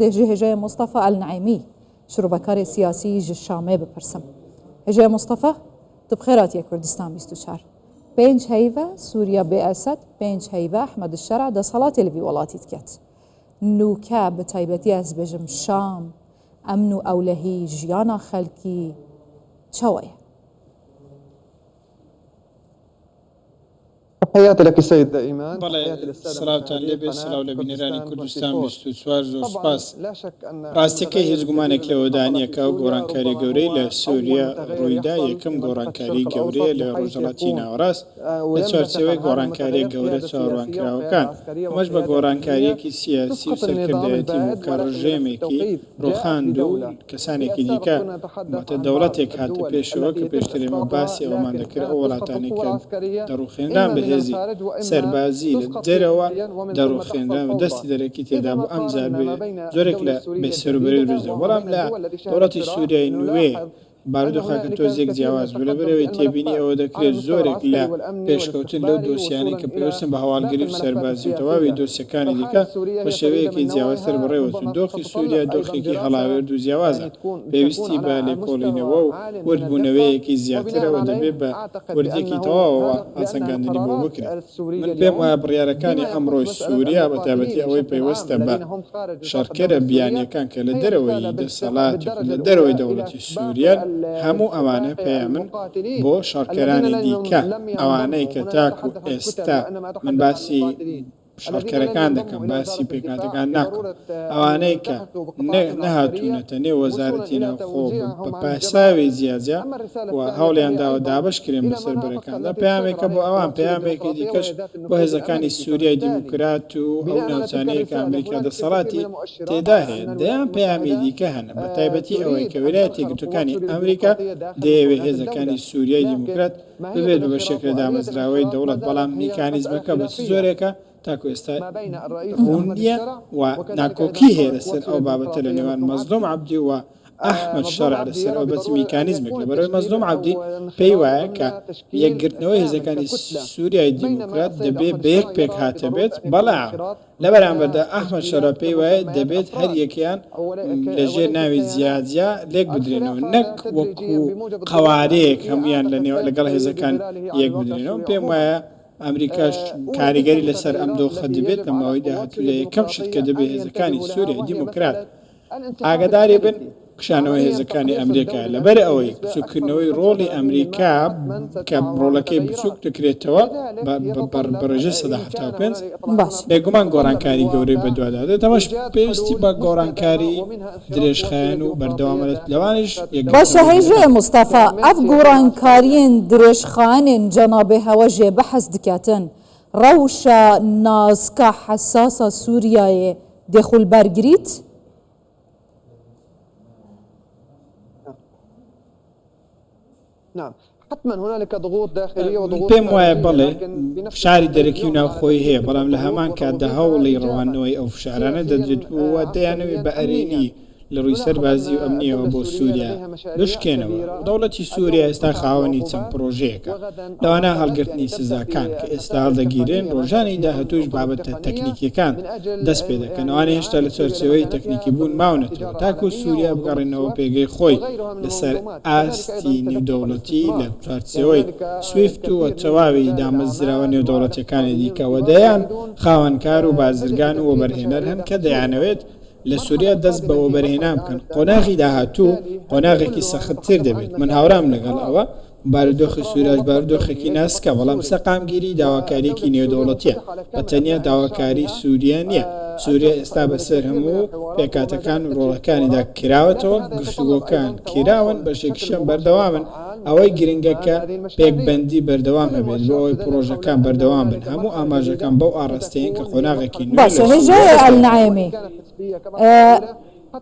هجای مصطفى النعیمی شروبکار سیاسی جشامه بپرسم. هجای مصطفى تو بخیرات یا کردستان 24 پنج هیوه سوریا به اسد پنج هیوه احمد الشرع ده صلاة الوی ولاتیت کت نوکه به تایبتی از بجم شام امنو اولهی جیانا خلکی چوایه. حياتي لك سيد إيمان. بله سلاوتان لێبێ سلااو لە بینەرانی کوردستان 24 زۆر سپاس. ڕاستیەکەی هیچ گومانێک لەوەدا نییە کە ئەو گۆڕانکاری گەورەی لە سووریا ڕوویدا یەکەم گۆڕانکاری گەورەیە لە ڕۆژهەڵاتی ناوەڕاست لە چوارچێوەی گۆڕانکاریە گەورە چاوەڕوانکراوەکان. ئەمەش بە گۆڕانکاریەکی سیاسی و سەرکردایەتی بوو کە ڕژێمێکی ڕوخاند و کەسانێکی دیکە بەتە دەوڵەتێک هاتە پێشەوە کە پێشتر ئێمە باسی ئەومان دەکرد ئەو وڵاتانی کە دەڕوخێنران بەهێزی سەربازی لە دەرەوە دەڕوخێنران و دەستی دەرەکی تێدا بوو ئەم جار زۆرێک لە بێسەروبەری دروستە بەڵام لە دەوڵەتی سووریای نوێ بارودۆخەکە تۆزێک جیاواز بوو لەبەرەوەی تێبینی ئەوە دەکرێت زۆرێک لە پێشکەوتن لەو دۆسیانەی کە پێویستن بە هەواڵگری و سەربازی و تەواوی دۆسیەکانی دیکە بە شێوەیەکی جیاوازتر بڕێوەچوو. دۆخی سووریا دۆخێکی هەڵاوێرد و جیاوازە، پێویستی بە لێکۆڵینەوە و وردبوونەوەیەکی زیاترەوە دەبێت بە وردێکی تەواوەوە هەڵسەنگاندنی بۆ بکرێت. من پێم وایە بڕیارەکانی ئەمڕۆی سووریا بە تایبەتی ئەوەی پێوەستە بە شەڕکەرە بیانیەکان کە لە دەرەوەی دەسەڵات لە دەرەوەی دەوڵەتی سووریا هەموو ئەوانە پێیان من بۆ شەڕکەرانی دیکە ئەوانەی کە تاکو ئێستا من باسی شەڕکەرەکان دەکەم باسی پێکاتەکان ناکەم، ئەوانەی کە نەهاتوونەتە نێو وەزارەتی ناوخۆ بە پاساوی جیاجا و هەوڵیان داوە دابشکرێن بەسەر بەرەکاندا پەیامێکە بۆ ئەوان پەیامێکی دیکەش بۆ هێزەکانی سووریای دیموکرات و ئەو ناوچانەیە کە ئەمریکا دەسەڵاتی تێدا هەیە دەیان پەیامی دیکە هەنە بە تایبەتی ئەوەی کە ویلایەتە یەکگرتووەکانی ئەمریکا دەیەوێت هێزەکانی سووریای دیموکرات ببێت بە بەشێکە دامەزراوەی دەوڵەت بەڵام میکانیزمەکە بە زۆرێکە تاکو ئێستا ڕوونیە و ناکۆکی هەیە لەسەر ئەو بابەتە لە نێوان مەزلوم عەبدی و ئەحمەد شەرع لەسەر ئەو بەچ میکانیزمێک لەبەرەوەی مەزلوم عەبدی پێی وایە کە یەکگرتنەوەی هێزەکانی سووریای دیموکرات دەبێت بە یەک پێک هاتە بێت، بەڵام لە بەرامبەردا ئەحمەد شەرع پێی وایە دەبێت هەر یەکیان لەژێر ناوی جیاجیا لێک بدرێنەوە نەک وەکو قەوارەیەک هەمویان لەگەڵ هێزەکان یەک بدرێنەوە. پێم وایە ئەمریکاش کاریگەری لەسەر ئەم دۆخە دەبێت لە ماوەی داهاتوو لە یەکەم شت کە دەبێت هێزەکانی سووریای دیموکرات ئاگاداری بن کشانەوەی هێزەکانی ئەمریکا لەبەر ئەوەی بچووکردنەوەی ڕۆڵی ئەمریکا کە ڕۆڵەکەی بچووک دەکرێتەوە بەڕێژەی 1975 بێگومان گۆڕانکاری گەورەی بەدوادادێت. ئەمەش پێویستی بە گۆڕانکاری درێژخایەن و بەردەوامەت لەوانش باشە. هێژەیە مستەفا ئەف گۆڕانکاریên درێژخانên جەنابێ هەوەژێ بەحەز دکاتن ڕەوشە نازکە حەساسە سووریایê دێخولبەرگریت؟ نعم حتما هنالك ضغوط داخليه وضغوط پێم وایە بڵێ فشاری دەرەکی و ناوخۆی هەیە، بەڵام لە هەمان کاتدا هەوڵی ڕەوانەوەی ئەو فشارانە دەدرێت بووە دەیانەوێت بە ئەرێنی لە ڕووی سەربازی و ئەمنیەوە بۆ سووریا بشکێنەوە. دەوڵەتی سووریا ئێستا خاوەنی چەند پرۆژەیەکە لەوانە هەڵگرتنی سزاکان کە ئێستا هەڵدەگیرێن ڕۆژانی داهاتووش بابەتە تەکنیکیەکان دەست پێ دەکەن. ئەوانە هێشتا لە چەرچێوەی تەکنیکی بوون ماونەتەوە تاکو سووریا بگەڕێنەوە پێگەی خۆی لەسەر ئاستی نێودەوڵەتی لە چوارچێوەی سویفت و تەواوی دامەزراوە نێودەوڵەتیەکانی دیکەوە دەیان خاوەنکار و بازرگان و وەبەرهێنەر هەن کە دەیانەوێت لە سووریا دەست بە وەبەرهێنا بکەن. قۆناغی داهاتوو قۆناغێکی سەختتر دەبێت. من هاورام لەگەڵ ئەوە بارودۆخی سووریاش بارودۆخێکی ناسکە، بەڵام سەقامگیری داواکاریەکی نێودەوڵەتیە بە تەنیا داواکاری سووریا نییە. سووریا ئێستا بەسەر هەموو پێکاتەکان و ڕۆڵەکانیدا کراوەتەوە، گفتوگۆکان کراون بەشێکیشیان بەردەوامن. ئەوەی گرنگەکە پێکبەندی بەردەوام هەبێت بۆ ئەوەی پرۆژەکان بەردەوام بن. هەموو ئاماژەکان بەو ئاڕاستەیەن کە قۆناغێکی باشە. هێژەیە النعیمی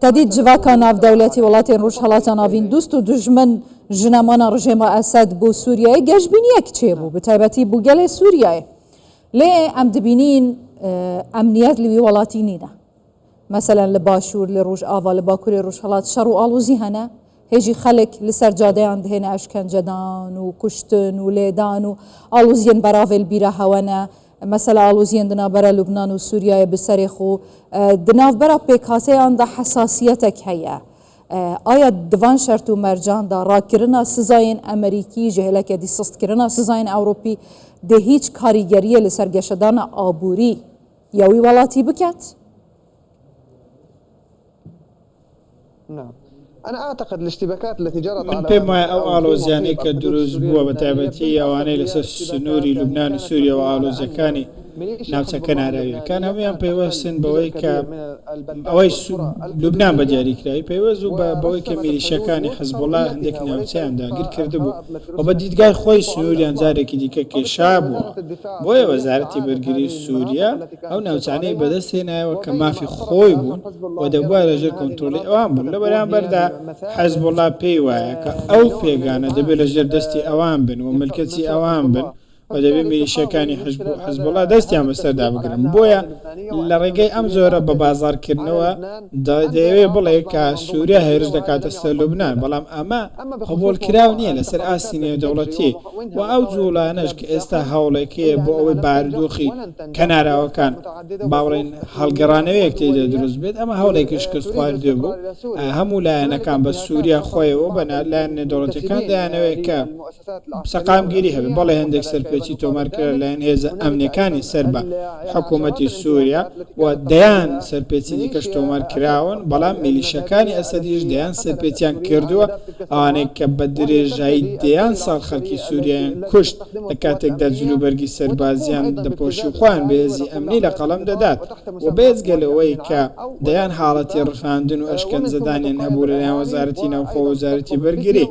تدید جواکا ناودەوڵەتی وڵاتین ڕۆژهەڵاتە ناوین دوست و دژمن ژنەمانە ڕژێمە ئەسەد بۆ سووریای گەشتبینیەک چێ بوو بە تایبەتی بوو گەلێ سووریای لێ ئەم دبینین ئەمنیەت لەوی وڵاتی نینە. مەسەلەن لە باشوور لە ڕۆژ ئاوا لە باکووری ڕۆژهەڵات شەڕ و ئاڵوزی هەنە، هێژی خەڵک لەسەر جادەیان دهێنە ئەشکەنجەدان و کوشتن و لێدان و ئاڵوزیان بەراڤێل بیرە هەوەنە مثلا آلوزیان دنابرا لبنان و سوریای بسرخو دنابرا پیکاتیان دا حساسیتک هیا آیا دوان شرط و مرجان دا راکرنا سزاین امریکی جهلک دی سست کرنا سزاین اوروپی ده هیچ کاریگری لسرگشدان آبوری یاوی ولاتی بکت؟ نعم أنا أعتقد الاشتباكات التي جرت من بما أو آلوزياني كدروز بوا بتابتي أواني لسس سنوري لبنان وسوريا وآلوزيكاني ناوچەکە ناراویەکان هەمویان پەیوەستن بەوەی کە ئەوەی لوبنان بەدیاری کرای پەیوەست و بەوەی کە میلیشیەکانی حەزبوڵا هەندێک ناوچەیان داگیر کردبوو و بە دیدگای خۆی سنووریان جارێکی دیکە کێشا بووە بۆیە وەزارەتی بەرگری سووریا ئەو ناوچانەی بەدەست هێنایەوە کە مافی خۆی بوون و دەبووە لەژێر کۆنتڕۆلی ئەوان بوون لە بەرامبەردا حەزبوڵا پێی وایە کە ئەو پێگانە دەبێت لەژێر دەستی ئەوان بن و ملکەتی ئەوان بن و دەبێت میلیشیەکانی حەزبوڵا دەستیان بەسەردا بگرن بۆیە لە ڕێگەی ئەم زۆرە بە بازارکردنەوە دەیەوێت بڵێ کە سووریا هێرش دەکاتە سەر لوبنان بەڵام ئەمە قبولکراو نییە لەسەر ئاستی نێودەوڵەتی و ئەو جوڵانەش کە ئێستا هەوڵێکەیە بۆ ئەوەی بارودۆخی کەناراوەکان باوڵێن هەڵگەڕانەوەیەک تێدا دروست بێت ئەمە هەوڵێکی شکست خواردێ بوو هەموو لایەنەکان بە سووریا خۆیەوە بە لایەن نێودەوڵەتیەکان دەیانەوەیە کە سەقامگیری هەبێت بەڵێ هەندێک سەرپێچی تۆمارکرا لایەن هێزە ئەمنیەکانی سەر بە حکوومەتی سووریا و دەیان سەرپێچی دیکەش تۆمار کراون بەڵام میلیشەکانی ئەسەدیش دەیان سەرپێچیان کردووە ئەوانەی کە بە درێژایی دەیان ساڵ خەڵکی سووریایان کوشت لە کاتێکدا جلوبەرگی سەربازیان دەپۆشی خوان بێزی ئەمنی لە قەڵەم دەدات و بێزگەلەوەی کە دەیان حاڵەتی ڕفاندن و ئەشکەنجەدانیان هەبوو لەلایەن وەزارەتی ناوخۆ وەزارەتی بەرگری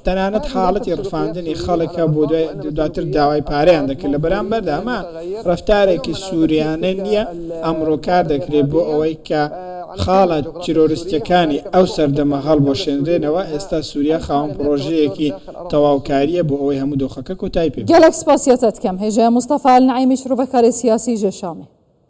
تەنانەت حاڵەتی ڕفاندنی خەڵکە بۆ دواتر داوای پارەیان دەکرد لە بەرامبەردا ئەمە ڕەفتارێکی سووریانە نییە ئەمڕۆ کار دەکرێت بۆ ئەوەی کە خاڵە تیرۆریستەکانی ئەو سەردەمە هەڵبۆشێنرێنەوە ئێستا سووریا خاوەن پرۆژەیەکی تەواوکاریە بۆ ئەوەی هەموو دۆخەکە کۆتای پێ گەلێک سپاسیەتت کەم هێژە مستەفا ئەلنەعیمی شروع بەکاری سیاسی ژێشامێ